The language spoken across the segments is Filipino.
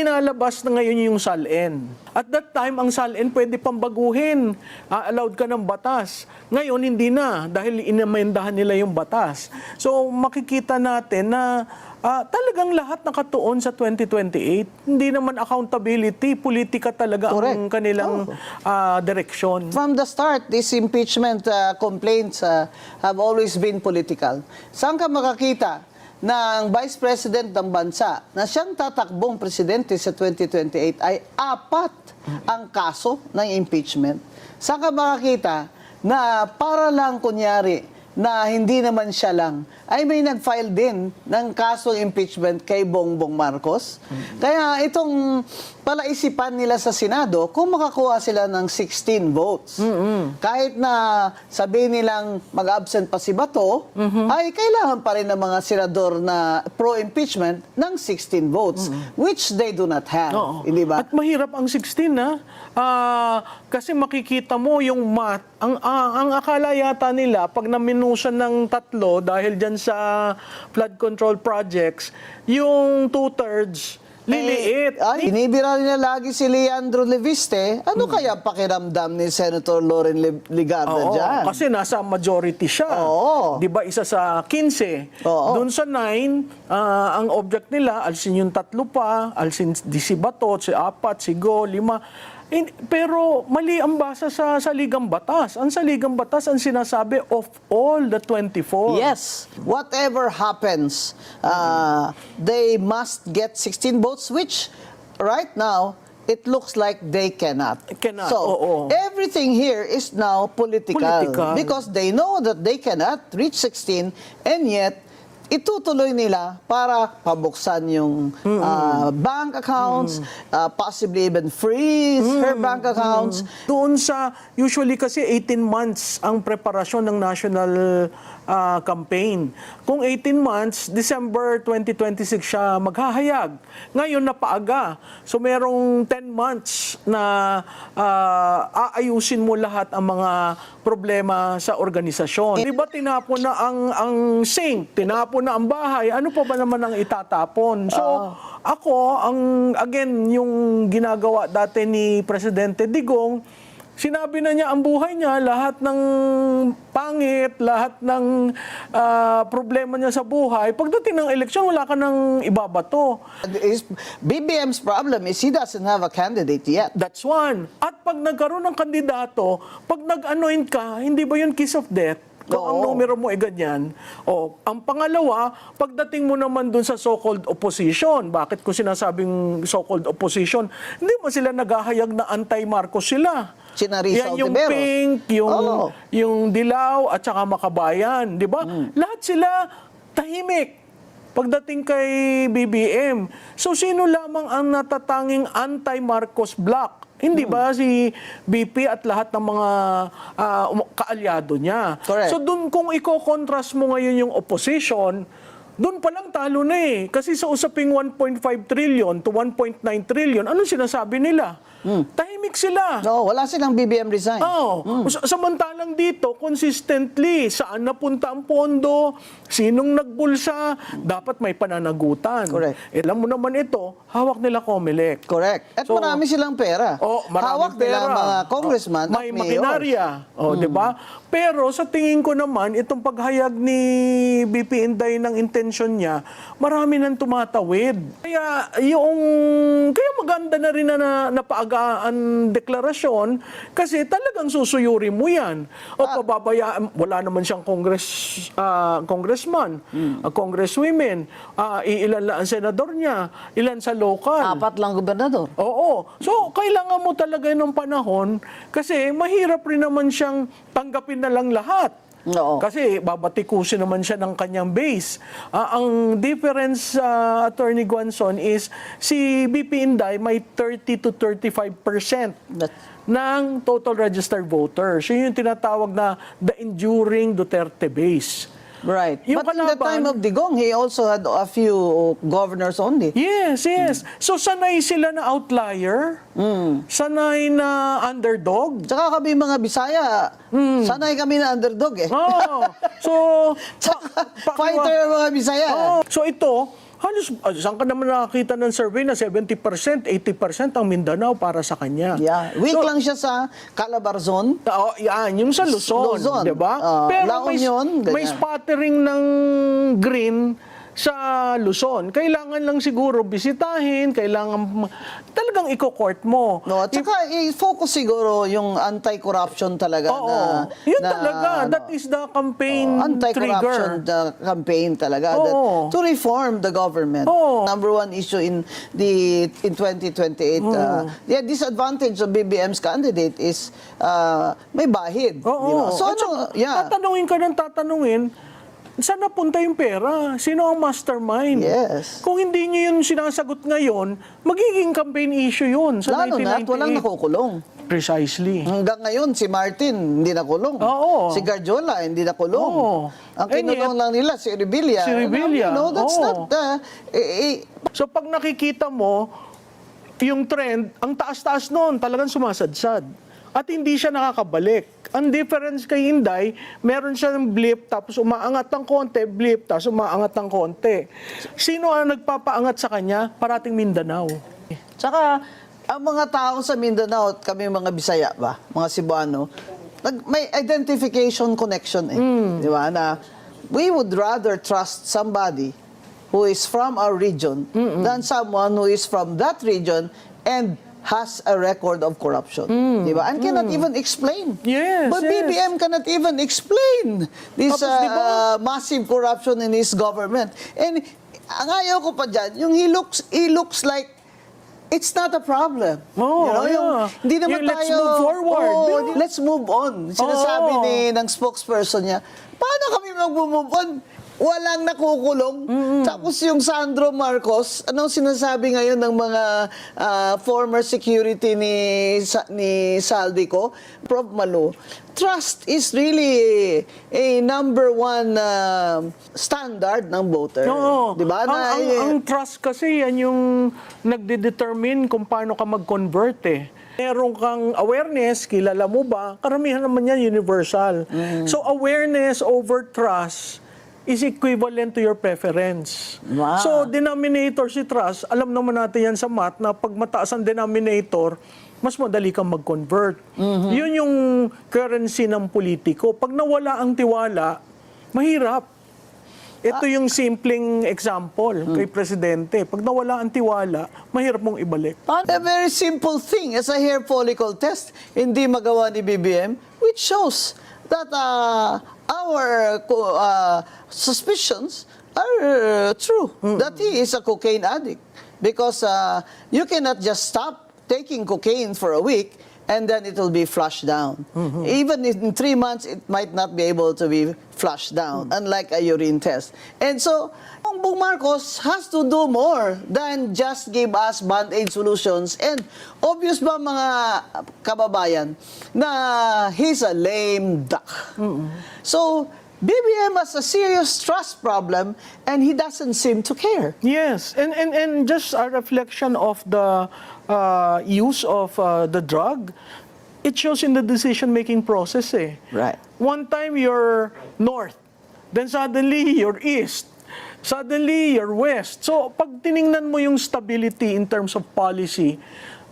inalabas na ngayon yung SALN. At that time, ang SALN pwede pang baguhin. Allowed ka ng batas. Ngayon, hindi na dahil inamendahan nila yung batas. So, makikita natin na talagang lahat nakatuon sa 2028. Hindi naman accountability, politika talaga ang kanilang direksyon. From the start, these impeachment complaints have always been political. Saan ka makakita ng Vice President ng bansa na siyang tatakbong presidente sa 2028 ay 4 ang kaso ng impeachment? Saan ka makakita na para lang kunyari na hindi naman siya lang, ay may nag-file din ng kasong impeachment kay Bongbong Marcos. Kaya itong palaisipan nila sa Senado, kung makakuha sila ng 16 votes, kahit na sabihin nilang mag-absent pa si Bato, ay kailangan pa rin ng mga senador na pro-impeachment ng 16 votes, which they do not have. Hindi ba? At mahirap ang 16, kasi makikita mo yung math. Ang akala yata nila, pag naminusan ng 3 dahil dyan sa flood control projects, yung 2/3 liliit. Binibira nila lagi si Leandro Leviste. Ano kaya pakiramdam ni Senator Loren Legarda dyan? Kasi nasa majority siya. Di ba, isa sa 15. Doon sa 9, ang object nila, alsin yung 3 pa, alsin si Bato, si 4, si Go, 5. Pero mali ang basa sa Saligang Batas. Ang Saligang Batas ang sinasabi of all the 24. Yes. Whatever happens, they must get 16 votes, which right now, it looks like they cannot. So, everything here is now political. Because they know that they cannot reach 16, and yet, itutuloy nila para pabuksan yung bank accounts, possibly even freeze her bank accounts. Doon sa, usually kasi 18 months ang preparasyon ng national campaign. Kung 18 months, December 2026 siya maghahayag. Ngayon napaaga. So merong 10 months na aayusin mo lahat ang mga problema sa organisasyon. Di ba tinapon na ang sink, tinapon na ang bahay, ano pa ba naman ang itatapon? So, ako, again, yung ginagawa dati ni Presidente Digong, sinabi na niya ang buhay niya, lahat ng pangit, lahat ng problema niya sa buhay. Pagdating ng eleksyon, wala ka nang ibabato. BBM's problem is he doesn't have a candidate yet. That's one. At pag nagkaroon ng kandidato, pag nag-anoint ka, hindi ba yun kiss of death? Kung ang numero mo ay ganyan. Ang pangalawa, pagdating mo naman dun sa so-called opposition, bakit ko sinasabing so-called opposition? Hindi mo sila naghahayag na anti-Marcos sila. Yan yung pink, yung dilaw, at saka makabayan. Di ba? Lahat sila tahimik pagdating kay BBM. So, sino lamang ang natatanging anti-Marcos bloc? Hindi ba si BP at lahat ng mga kaalyado niya? Correct. So doon kung i-contrast mo ngayon yung opposition, doon pa lang talo na eh. Kasi sa usaping 1.5 trillion to 1.9 trillion, ano sinasabi nila? Tahimik sila. No, wala silang BBM resign. Samantalang dito, consistently, saan napunta ang pondo, sinong nagbulsa, dapat may pananagutan. Correct. Alam mo naman ito, hawak nila COMELEC. Correct. At marami silang pera. Hawak nila mga congressman may makinarya. Di ba? Pero sa tingin ko naman, itong paghayag ni BP Inday ng intensyon niya, marami nang tumatawid. Kaya maganda na rin na napaagaan deklarasyon kasi talagang susuyuri mo yan. Pababayaan, wala naman siyang congressman, congresswomen, ilan lang ang senador niya, ilan sa local. 4 lang gobernador. So, kailangan mo talaga ng panahon kasi mahirap rin naman siyang tanggapin na lang lahat. Kasi babatikusin naman siya ng kanyang base. Ang difference, Attorney Guanzon, is si BP Inday may 30 to 35% ng total registered voters. Yun yung tinatawag na the enduring Duterte base. Right. But in the time of Digong, he also had a few governors only. Yes. So, sanay sila na outlier, sanay na underdog. Tsaka kami mga Bisaya, sanay kami na underdog eh. So, fighter mga Bisaya. So, ito, Halos, saan ka naman nakakita ng survey na 70%, 80% ang Mindanao para sa kanya? Yeah. Weak lang siya sa Calabarzon. Yan, yung sa Luzon, Luzon. di ba? Pero La Union, may ganyan. sputtering ng green sa Luzon. Kailangan lang siguro bisitahin, kailangan talagang i-court mo. No, at saka i-focus siguro yung anti-corruption talaga Oo, na yun na, talaga. ano, That is the campaign anti-corruption trigger. campaign talaga Oo. to reform the government. Oo. Number one issue in 2028. The disadvantage of BBM's candidate is may bahid. Oo. Di ba? So, At saka, yeah. tatanungin ka ng tatanungin, saan napunta yung pera? Sino ang mastermind? Yes. Kung hindi nyo yun sinasagot ngayon, magiging campaign issue yun sa Lalo na, 1998. walang nakukulong. Precisely. Hanggang ngayon, si Martin hindi nakulong. Oo. Si Garjola hindi nakulong. Oo. Ang And kinulong yet- lang nila, si Rebilla. Si Rebilla. That's Oo. not... So pag nakikita mo, yung trend, ang taas-taas noon, talagang sumasadsad. At hindi siya nakakabalik. Ang difference kay Inday, meron siya ng blip, tapos umaangat ng konti, blip, tapos umaangat ng konti. Sino ang nagpapaangat sa kanya? Parating Mindanao. Tsaka, ang mga tao sa Mindanao at kami mga Bisaya ba, mga Cebuano, may identification connection eh. Di ba? Na we would rather trust somebody who is from our region than someone who is from that region and has a record of corruption. Di ba? And cannot even explain. Yes, But yes. BBM cannot even explain this Tapos, di ba? massive corruption in his government. And ang ayaw ko pa dyan, yung he looks like it's not a problem. Oh, yeah. Hindi naman Yung let's tayo... move forward. Oo, Di ba? let's move on. Sinasabi Oo. ng spokesperson niya, paano kami mag-move on? Walang nakukulong. Tapos yung Sandro Marcos, anong sinasabi ngayon ng mga former security ni Saldico, Prof. Malu? Trust is really a number one standard ng voter. Oo. Di ba? Ang trust kasi, yan yung nagde-determine kung paano ka mag-convert eh. Meron kang awareness, kilala mo ba? Karamihan naman yan universal. So awareness over trust is equivalent to your preference. Wow. So denominator si trust, alam naman natin yan sa math na pag mataas ang denominator, mas madali kang mag-convert. Yun yung currency ng politiko. Pag nawala ang tiwala, mahirap. Ito yung simpleng example kay Presidente. Pag nawala ang tiwala, mahirap mong ibalik. A very simple thing as a hair follicle test, hindi magawa ni BBM, which shows that our suspicions are true, that he is a cocaine addict. Because you cannot just stop taking cocaine for a week and then it will be flushed down. Even in 3 months, it might not be able to be flushed down, unlike a urine test. And so, Bongbong Marcos has to do more than just give us band-aid solutions. And obvious ba mga kababayan na he's a lame duck. So, BBM has a serious trust problem and he doesn't seem to care. Yes, and just a reflection of the use of the drug, it shows in the decision-making process eh. Right. One time you're north, then suddenly you're east, suddenly you're west. So pag tiningnan mo yung stability in terms of policy,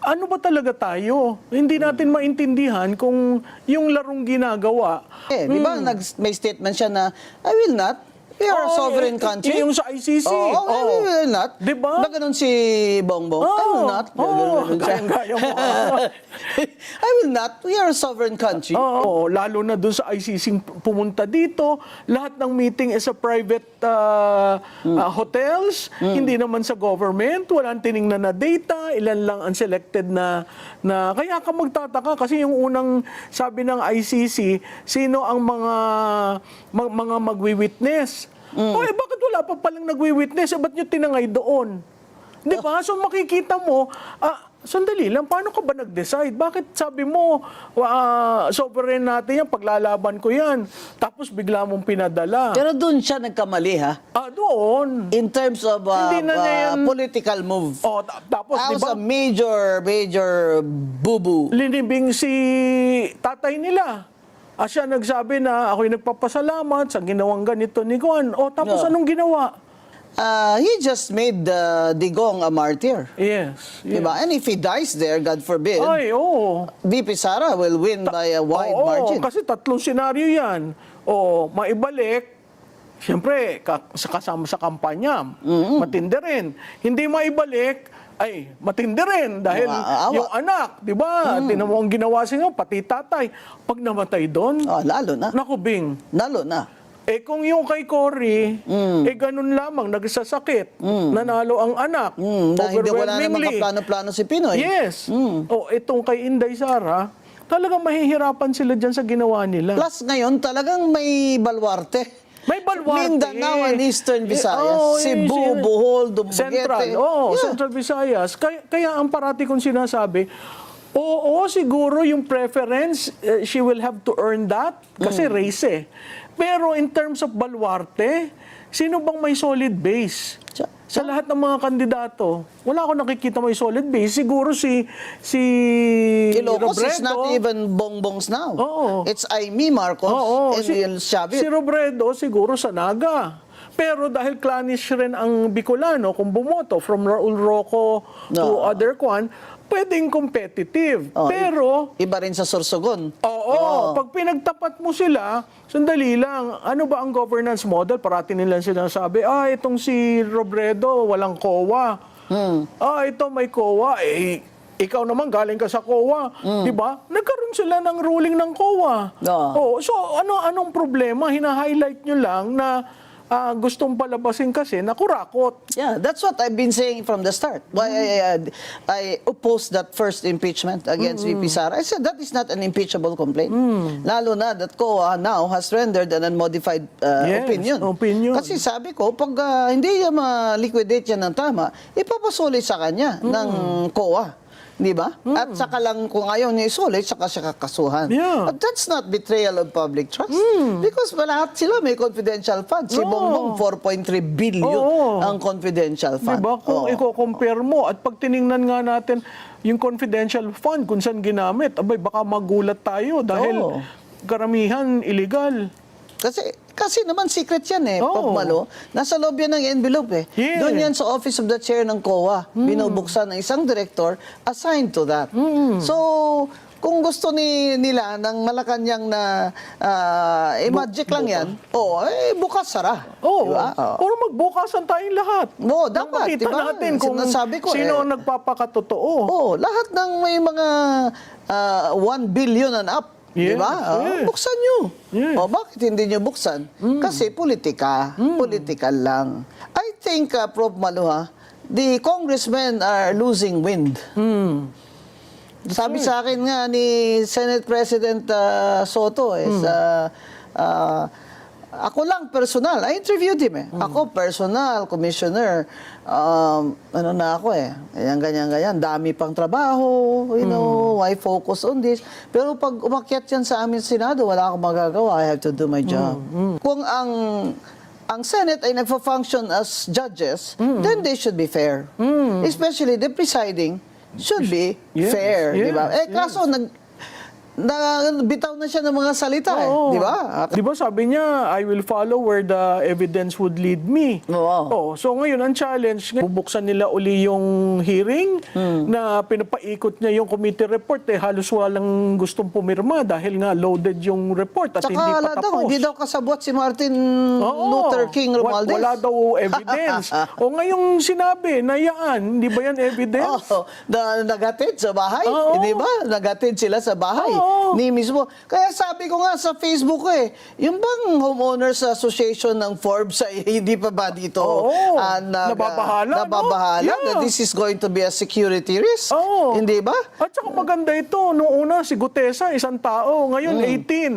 ano ba talaga tayo? Hindi natin maintindihan kung yung larong ginagawa. Di ba may statement siya na, I will not. We are a Oo, sovereign country. Yung sa ICC. Oo, we will not. Di ba? Ba ganun si Bongbong? I will not. Ganun siya. Kaya mo. I will not. We are a sovereign country. Oo, lalo na doon sa ICC pumunta dito, lahat ng meeting is sa private hotels, hindi naman sa government, walang tiningnan na data, ilan lang ang selected na kaya ka magtataka kasi yung unang sabi ng ICC, sino ang mga magwi-witness? Bakit wala pa palang nagwi-witness? Ba't nyo tinangay doon? Di ba? So makikita mo, sandali lang, paano ka ba nag-decide? Bakit sabi mo, sovereign natin yan, paglalaban ko yan, tapos bigla mong pinadala? Pero doon siya nagkamali, ha? Doon. In terms of Hindi na niya yan- political move. Tapos, That di was ba, a major boo-boo. linibing si tatay nila. Siya nagsabi na ako'y nagpapasalamat sa ginawang ganito ni Juan. Tapos Yeah. anong ginawa? he just made Digong a martyr. Yes. Diba? And if he dies there, God forbid, Ay, oo. VP Sara will win by a wide Oo, margin. kasi tatlong senaryo yan. O, maibalik, siyempre, kasama sa kampanya, matindi rin. Hindi maibalik, ay, matindi rin dahil Maawa. yung anak, di ba? Tinan mo ang ginawa siya, pati tatay. Pag namatay doon, Lalo na. naku, Bing. Lalo na. Eh kung yung kay Cory, eh ganun lamang, nagsasakit, nanalo ang anak, Na hindi wala namang overwhelmingly. kaplano-plano si Pinoy. Yes. O itong kay Inday Sara, talagang mahihirapan sila dyan sa ginawa nila. Plus ngayon, talagang may balwarte. May balwarte. Mindanao and Eastern Visayas. Oo, Cebu, Bohol, Dumaguete. Central. Oo, Yeah. Central Visayas. Kaya ang parati kong sinasabi, oo, siguro yung preference, she will have to earn that kasi race eh. Pero in terms of balwarte, sino bang may solid base? Sa lahat ng mga kandidato, wala akong nakikita may solid base. Siguro si Ilocos Robredo. is not even bongbongs now. Oo. It's Aimee Marcos Oo, and Will si Chavit. Robredo siguro sa Naga. Pero dahil clannish rin ang Bicolano, kung bumoto from Raul Roco to other kwan, pwedeng competitive. Pero, Iba rin sa Sorsogon. pag pinagtapat mo sila, sandali lang, ano ba ang governance model? Parati nilang sinasabi, itong si Robredo, walang COA. Ito may COA. Ikaw naman galing ka sa COA, 'di ba? Nagkaroon sila ng ruling ng COA. So anong problema? Hina-highlight nyo lang na gustong palabasin kasi na kurakot. Yeah, that's what I've been saying from the start. Why I opposed that first impeachment against VP Sara. I said that is not an impeachable complaint. Lalo na that COA now has rendered an unmodified Yes, opinion. Kasi sabi ko, pag hindi niya ma-liquidate yan ng tama, ipapasuli sa kanya ng COA. Di ba? At saka lang kung ayaw niya isulit, saka siya kakasuhan. Yeah. But that's not betrayal of public trust. Because lahat sila may confidential fund. Si Bongbong, 4.3 billion ang confidential fund. Diba? Kung i-compare mo at pag tiningnan nga natin yung confidential fund kung saan ginamit, abay baka magulat tayo dahil karamihan illegal. Kasi naman secret yan eh, Pagmalo. Nasa loob yan ng envelope eh. Yeah. Doon yan sa office of the chair ng COA. Binubuksan ng isang director assigned to that. So, kung gusto nila ng Malacanang na magic lang yan, bukas sara. Diba? Or magbukasan tayong lahat. Dapat, Makita diba? natin kung Sinasabi ko, sino ang nagpapakatotoo. Lahat ng may mga 1 billion and up. Yes, Diba? yes. Buksan nyo. Yes. Bakit hindi nyo buksan? Kasi politika. Political lang. I think, Prof. Maluha, the congressmen are losing wind. Sabi sa akin nga ni Senate President Soto, ako lang personal, I interviewed him Ako personal, commissioner, ano na ako ganyan, dami pang trabaho, why focus on this? Pero pag umakyat yan sa amin Senado, wala akong magagawa, I have to do my job. Kung ang Senate ay nagfa-function as judges, then they should be fair. Especially the presiding should be fair, di ba? Kaso bitaw na siya ng mga salita di ba? Di ba sabi niya, I will follow where the evidence would lead me. So ngayon, ang challenge, bubuksan nila uli yung hearing na pinapaikot niya yung committee report. Halos walang gustong pumirma dahil nga loaded yung report at Tsaka hindi pa tapos. hindi daw kasabot si Martin Luther King Romualdez. Wala daw evidence. Ngayong sinabi na yan, hindi ba yan evidence? Nagatid sa bahay. Di ba? Nagatid sila sa bahay. Ni mismo. Kaya sabi ko nga sa Facebook ko yung bang Homeowners Association ng Forbes ay hindi pa ba dito nababahala, that this is going to be a security risk? Hindi ba? At saka maganda ito, noong una si Gutesa, isang tao, ngayon 18.